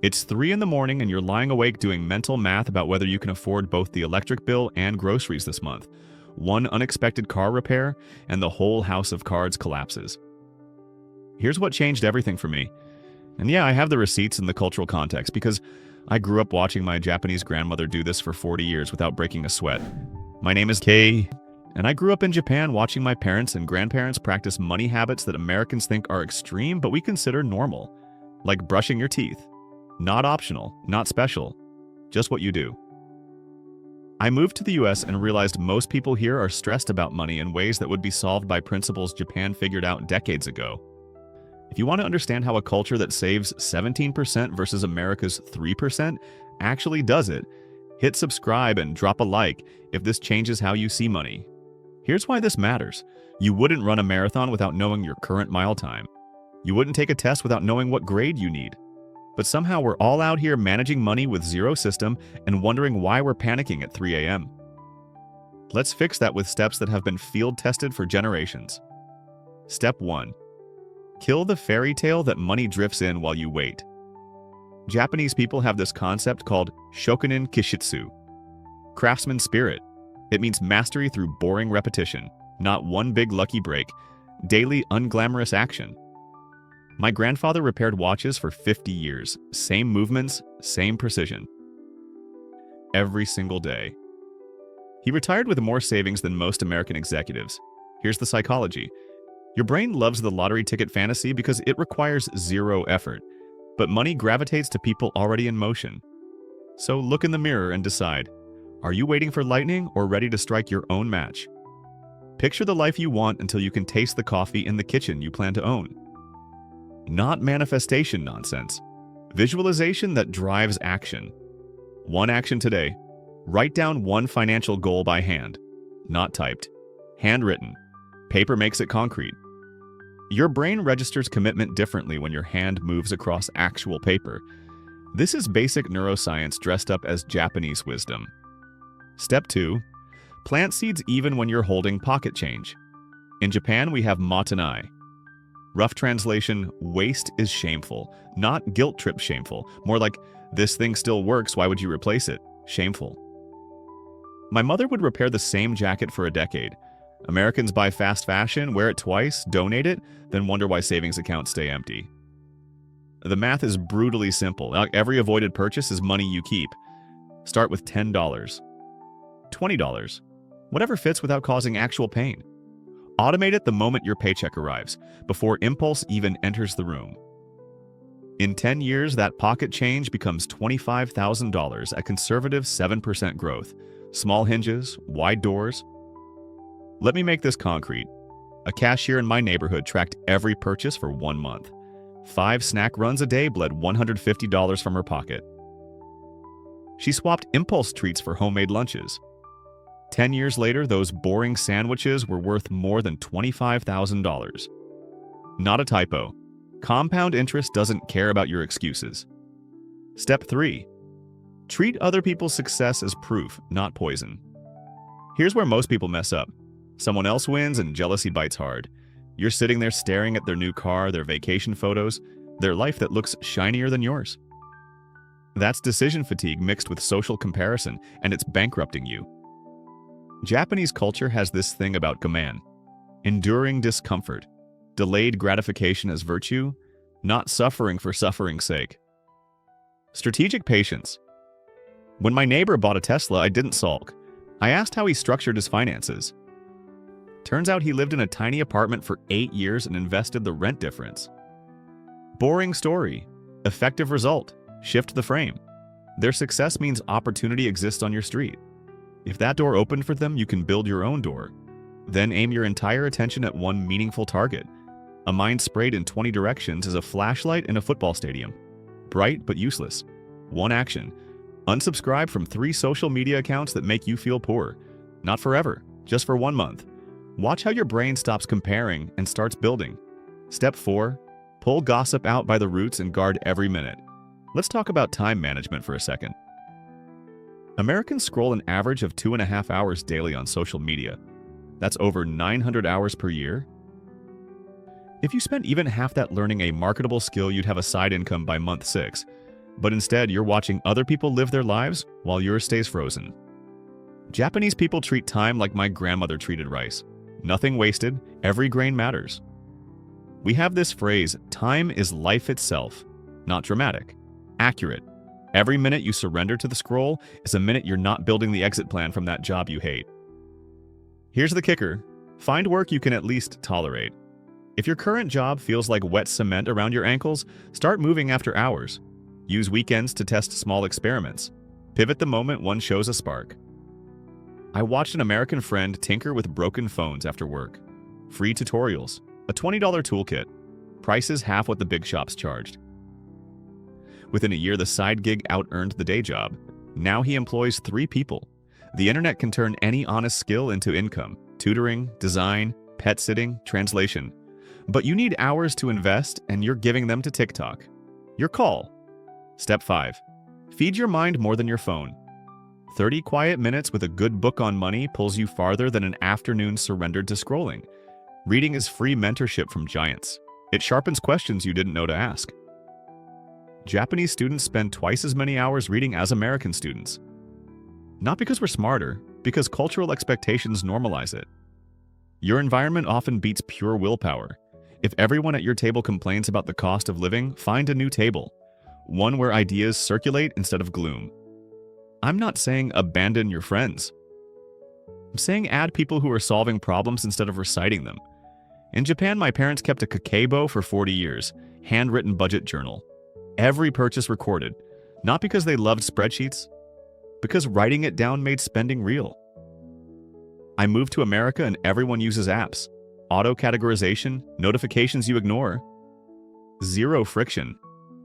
It's 3 in the morning and you're lying awake doing mental math about whether you can afford both the electric bill and groceries this month. One unexpected car repair, and the whole house of cards collapses. Here's what changed everything for me. And yeah, I have the receipts and the cultural context because I grew up watching my Japanese grandmother do this for 40 years without breaking a sweat. My name is Kei, and I grew up in Japan watching my parents and grandparents practice money habits that Americans think are extreme but we consider normal, like brushing your teeth. Not optional, not special, just what you do. I moved to the US and realized most people here are stressed about money in ways that would be solved by principles Japan figured out decades ago. If you want to understand how a culture that saves 17% versus America's 3% actually does it, hit subscribe and drop a like if this changes how you see money. Here's why this matters. You wouldn't run a marathon without knowing your current mile time. You wouldn't take a test without knowing what grade you need. But somehow we're all out here managing money with zero system and wondering why we're panicking at 3 a.m. Let's fix that with steps that have been field tested for generations. Step 1. Kill the fairy tale that money drifts in while you wait. Japanese people have this concept called shokunin kishitsu, craftsman spirit. It means mastery through boring repetition, not one big lucky break, daily unglamorous action. My grandfather repaired watches for 50 years, same movements, same precision. Every single day. He retired with more savings than most American executives. Here's the psychology. Your brain loves the lottery ticket fantasy because it requires zero effort, but money gravitates to people already in motion. So look in the mirror and decide, are you waiting for lightning or ready to strike your own match? Picture the life you want until you can taste the coffee in the kitchen you plan to own. Not manifestation nonsense. Visualization that drives action. One action today. Write down one financial goal by hand. Not typed. Handwritten. Paper makes it concrete. Your brain registers commitment differently when your hand moves across actual paper. This is basic neuroscience dressed up as Japanese wisdom. Step 2. Plant seeds even when you're holding pocket change. In Japan, we have matanai. Rough translation, waste is shameful, not guilt trip shameful. More like, this thing still works, why would you replace it? Shameful. My mother would repair the same jacket for a decade. Americans buy fast fashion, wear it twice, donate it, then wonder why savings accounts stay empty. The math is brutally simple. Every avoided purchase is money you keep. Start with $10, $20, whatever fits without causing actual pain. Automate it the moment your paycheck arrives, before impulse even enters the room. In 10 years, that pocket change becomes $25,000 at conservative 7% growth. Small hinges, wide doors. Let me make this concrete. A cashier in my neighborhood tracked every purchase for 1 month. 5 snack runs a day bled $150 from her pocket. She swapped impulse treats for homemade lunches. 10 years later, those boring sandwiches were worth more than $25,000. Not a typo. Compound interest doesn't care about your excuses. Step 3. Treat other people's success as proof, not poison. Here's where most people mess up. Someone else wins and jealousy bites hard. You're sitting there staring at their new car, their vacation photos, their life that looks shinier than yours. That's decision fatigue mixed with social comparison, and it's bankrupting you. Japanese culture has this thing about gaman, enduring discomfort, delayed gratification as virtue, not suffering for suffering's sake. Strategic patience. When my neighbor bought a Tesla, I didn't sulk. I asked how he structured his finances. Turns out he lived in a tiny apartment for 8 years and invested the rent difference. Boring story. Effective result. Shift the frame. Their success means opportunity exists on your street. If that door opened for them, you can build your own door. Then aim your entire attention at one meaningful target. A mind sprayed in 20 directions is a flashlight in a football stadium. Bright but useless. One action. Unsubscribe from 3 social media accounts that make you feel poor. Not forever, just for 1 month. Watch how your brain stops comparing and starts building. Step 4. Pull gossip out by the roots and guard every minute. Let's talk about time management for a second. Americans scroll an average of 2.5 hours daily on social media. That's over 900 hours per year. If you spent even half that learning a marketable skill, you'd have a side income by month 6. but instead you're watching other people live their lives while yours stays frozen. Japanese people treat time like my grandmother treated rice. Nothing wasted, every grain matters. We have this phrase, time is life itself. Not dramatic, accurate. Every minute you surrender to the scroll is a minute you're not building the exit plan from that job you hate. Here's the kicker. Find work you can at least tolerate. If your current job feels like wet cement around your ankles, start moving after hours. Use weekends to test small experiments. Pivot the moment one shows a spark. I watched an American friend tinker with broken phones after work. Free tutorials, a $20 toolkit, prices half what the big shops charged. Within a year, the side gig out-earned the day job. Now he employs 3 people. The internet can turn any honest skill into income: tutoring, design, pet sitting, translation. But you need hours to invest, and you're giving them to TikTok. Your call. Step 5. Feed your mind more than your phone. 30 quiet minutes with a good book on money pulls you farther than an afternoon surrendered to scrolling. Reading is free mentorship from giants. It sharpens questions you didn't know to ask. Japanese students spend twice as many hours reading as American students. Not because we're smarter, because cultural expectations normalize it. Your environment often beats pure willpower. If everyone at your table complains about the cost of living, find a new table. One where ideas circulate instead of gloom. I'm not saying abandon your friends. I'm saying add people who are solving problems instead of reciting them. In Japan, my parents kept a kakeibo for 40 years, handwritten budget journal. Every purchase recorded, not because they loved spreadsheets, because writing it down made spending real. I moved to America and everyone uses apps. Auto-categorization, notifications you ignore. Zero friction.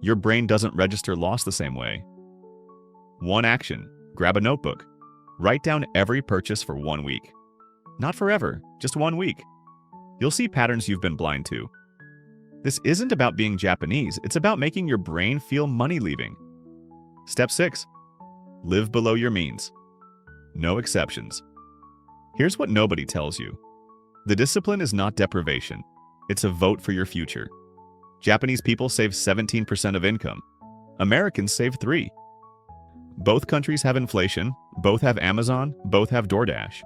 Your brain doesn't register loss the same way. One action, grab a notebook. Write down every purchase for 1 week. Not forever, just 1 week. You'll see patterns you've been blind to. This isn't about being Japanese, it's about making your brain feel money leaving. Step 6. Live below your means. No exceptions. Here's what nobody tells you. The discipline is not deprivation. It's a vote for your future. Japanese people save 17% of income. Americans save 3%. Both countries have inflation, both have Amazon, both have DoorDash.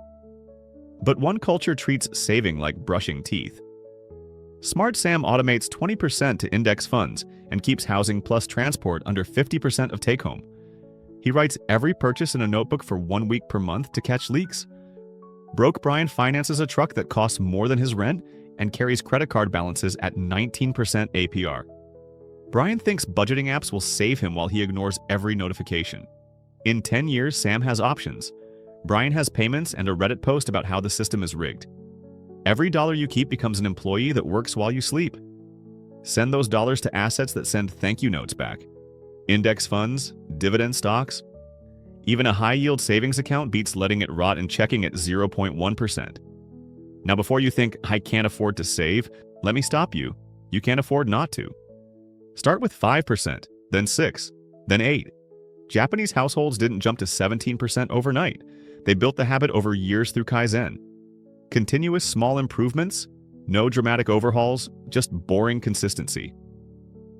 But one culture treats saving like brushing teeth. Smart Sam automates 20% to index funds and keeps housing plus transport under 50% of take-home. He writes every purchase in a notebook for 1 week per month to catch leaks. Broke Brian finances a truck that costs more than his rent and carries credit card balances at 19% APR. Brian thinks budgeting apps will save him while he ignores every notification. In 10 years, Sam has options. Brian has payments and a Reddit post about how the system is rigged. Every dollar you keep becomes an employee that works while you sleep. Send those dollars to assets that send thank you notes back. Index funds, dividend stocks. Even a high-yield savings account beats letting it rot and checking at 0.1%. Now, before you think, I can't afford to save, let me stop you. You can't afford not to. Start with 5%, then 6%, then 8%. Japanese households didn't jump to 17% overnight. They built the habit over years through Kaizen. Continuous small improvements, no dramatic overhauls, just boring consistency.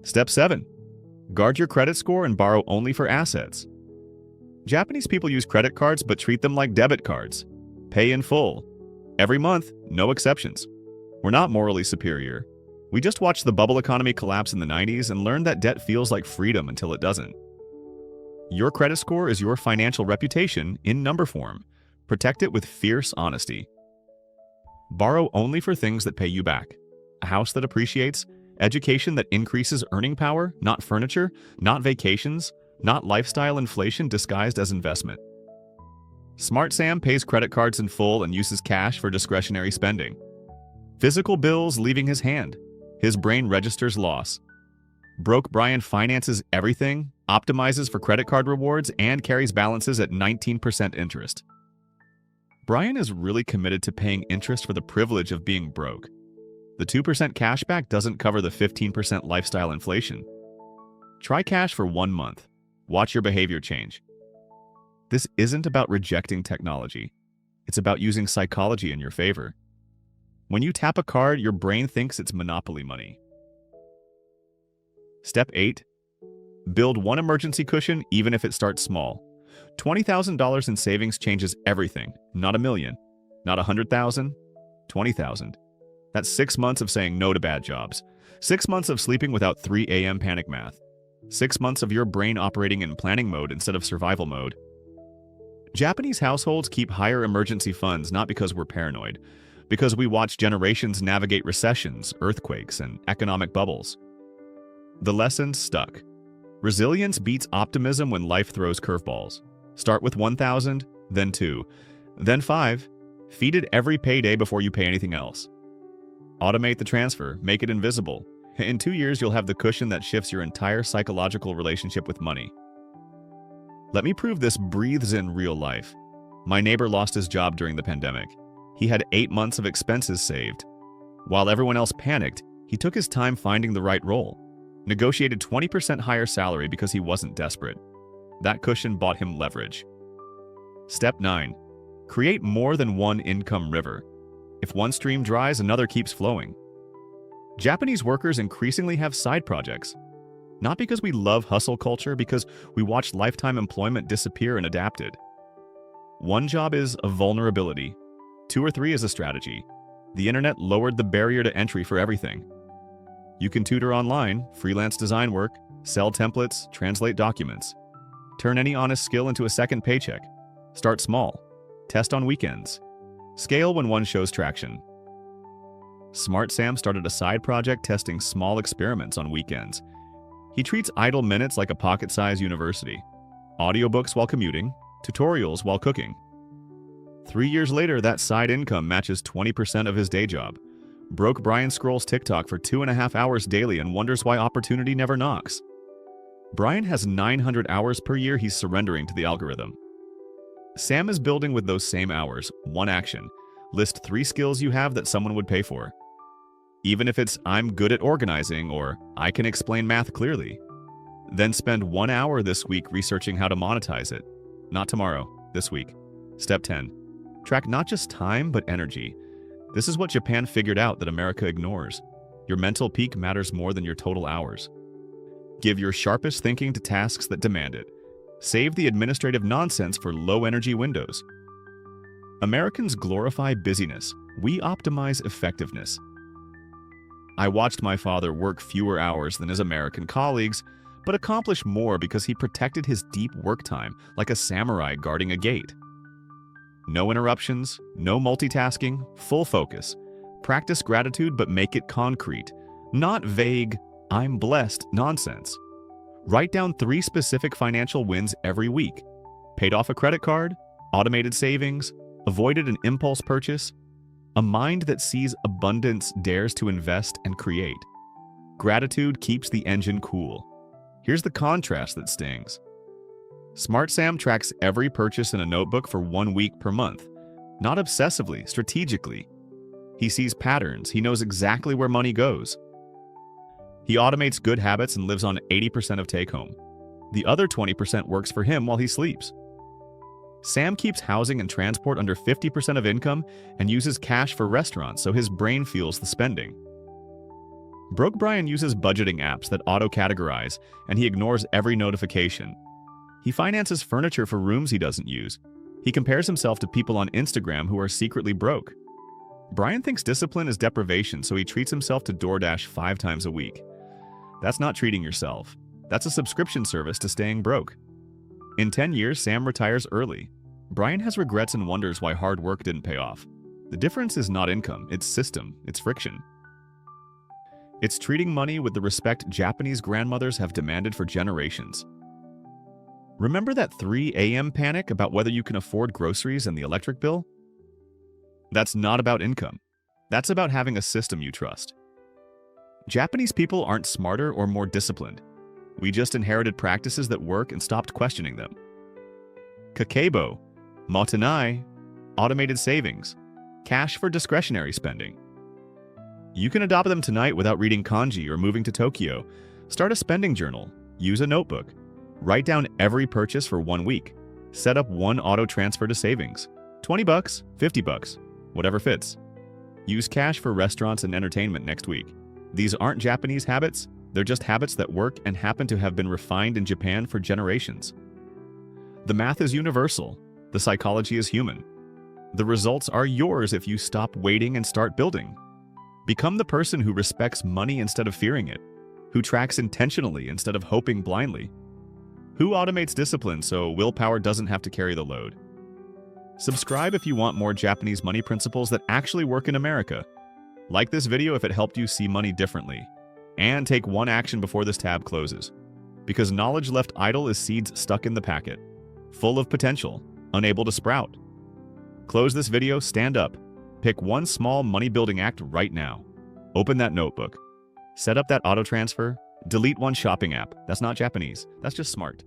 Step 7. Guard your credit score and borrow only for assets. Japanese people use credit cards but treat them like debit cards. Pay in full. Every month, no exceptions. We're not morally superior. We just watched the bubble economy collapse in the 90s and learned that debt feels like freedom until it doesn't. Your credit score is your financial reputation in number form. Protect it with fierce honesty. Borrow only for things that pay you back. A house that appreciates, education that increases earning power, not furniture, not vacations, not lifestyle inflation disguised as investment. Smart Sam pays credit cards in full and uses cash for discretionary spending. Physical bills leaving his hand. His brain registers loss. Broke Brian finances everything, optimizes for credit card rewards, and carries balances at 19% interest. Brian is really committed to paying interest for the privilege of being broke. The 2% cashback doesn't cover the 15% lifestyle inflation. Try cash for 1 month. Watch your behavior change. This isn't about rejecting technology. It's about using psychology in your favor. When you tap a card, your brain thinks it's monopoly money. Step 8. Build one emergency cushion even if it starts small. $20,000 in savings changes everything. Not a million. Not 100,000. 20,000. That's 6 months of saying no to bad jobs. 6 months of sleeping without 3 a.m. panic math. 6 months of your brain operating in planning mode instead of survival mode. Japanese households keep higher emergency funds not because we're paranoid, because we watch generations navigate recessions, earthquakes, and economic bubbles. The lessons stuck. Resilience beats optimism when life throws curveballs. Start with 1,000, then 2, then 5. Feed it every payday before you pay anything else. Automate the transfer, make it invisible. In 2 years, you'll have the cushion that shifts your entire psychological relationship with money. Let me prove this breathes in real life. My neighbor lost his job during the pandemic. He had 8 months of expenses saved. While everyone else panicked, he took his time finding the right role. Negotiated 20% higher salary because he wasn't desperate. That cushion bought him leverage. Step 9. Create more than one income river. If one stream dries, another keeps flowing. Japanese workers increasingly have side projects. Not because we love hustle culture, because we watched lifetime employment disappear and adapted. One job is a vulnerability. 2 or 3 is a strategy. The internet lowered the barrier to entry for everything. You can tutor online, freelance design work, sell templates, translate documents. Turn any honest skill into a second paycheck. Start small. Test on weekends. Scale when one shows traction. Smart Sam started a side project testing small experiments on weekends. He treats idle minutes like a pocket-sized university. Audiobooks while commuting, tutorials while cooking. 3 years later, that side income matches 20% of his day job. Broke Brian scrolls TikTok for 2.5 hours daily and wonders why opportunity never knocks. Brian has 900 hours per year he's surrendering to the algorithm. Sam is building with those same hours. One action. List 3 skills you have that someone would pay for. Even if it's I'm good at organizing or I can explain math clearly. Then spend 1 hour this week researching how to monetize it. Not tomorrow, this week. Step 10. Track not just time, but energy. This is what Japan figured out that America ignores. Your mental peak matters more than your total hours. Give your sharpest thinking to tasks that demand it. Save the administrative nonsense for low-energy windows. Americans glorify busyness. We optimize effectiveness. I watched my father work fewer hours than his American colleagues, but accomplish more because he protected his deep work time like a samurai guarding a gate. No interruptions, no multitasking, full focus. Practice gratitude, but make it concrete, not vague, I'm blessed nonsense. Write down 3 specific financial wins every week. Paid off a credit card, automated savings, avoided an impulse purchase. A mind that sees abundance dares to invest and create. Gratitude keeps the engine cool. Here's the contrast that stings. Smart Sam tracks every purchase in a notebook for 1 week per month. Not obsessively, strategically. He sees patterns. He knows exactly where money goes. He automates good habits and lives on 80% of take-home. The other 20% works for him while he sleeps. Sam keeps housing and transport under 50% of income and uses cash for restaurants so his brain feels the spending. Broke Brian uses budgeting apps that auto-categorize, and he ignores every notification. He finances furniture for rooms he doesn't use. He compares himself to people on Instagram who are secretly broke. Brian thinks discipline is deprivation, so he treats himself to DoorDash 5 times a week. That's not treating yourself. That's a subscription service to staying broke. In 10 years, Sam retires early. Brian has regrets and wonders why hard work didn't pay off. The difference is not income, it's system, it's friction. It's treating money with the respect Japanese grandmothers have demanded for generations. Remember that 3 a.m. panic about whether you can afford groceries and the electric bill? That's not about income. That's about having a system you trust. Japanese people aren't smarter or more disciplined. We just inherited practices that work and stopped questioning them. Kakebo, motenai, automated savings, cash for discretionary spending. You can adopt them tonight without reading kanji or moving to Tokyo. Start a spending journal. Use a notebook. Write down every purchase for 1 week. Set up 1 auto transfer to savings. $20, $50, whatever fits. Use cash for restaurants and entertainment next week. These aren't Japanese habits, They're just habits that work and happen to have been refined in Japan for generations. The math is universal. The psychology is human. The results are yours if you stop waiting and start building. Become the person who respects money instead of fearing it, who tracks intentionally instead of hoping blindly, who automates discipline so willpower doesn't have to carry the load. Subscribe if you want more Japanese money principles that actually work in America. Like this video if it helped you see money differently. And take one action before this tab closes. Because knowledge left idle is seeds stuck in the packet, full of potential, unable to sprout. Close this video, stand up. Pick one small money-building act right now. Open that notebook. Set up that auto transfer. Delete one shopping app. That's not Japanese. That's just smart.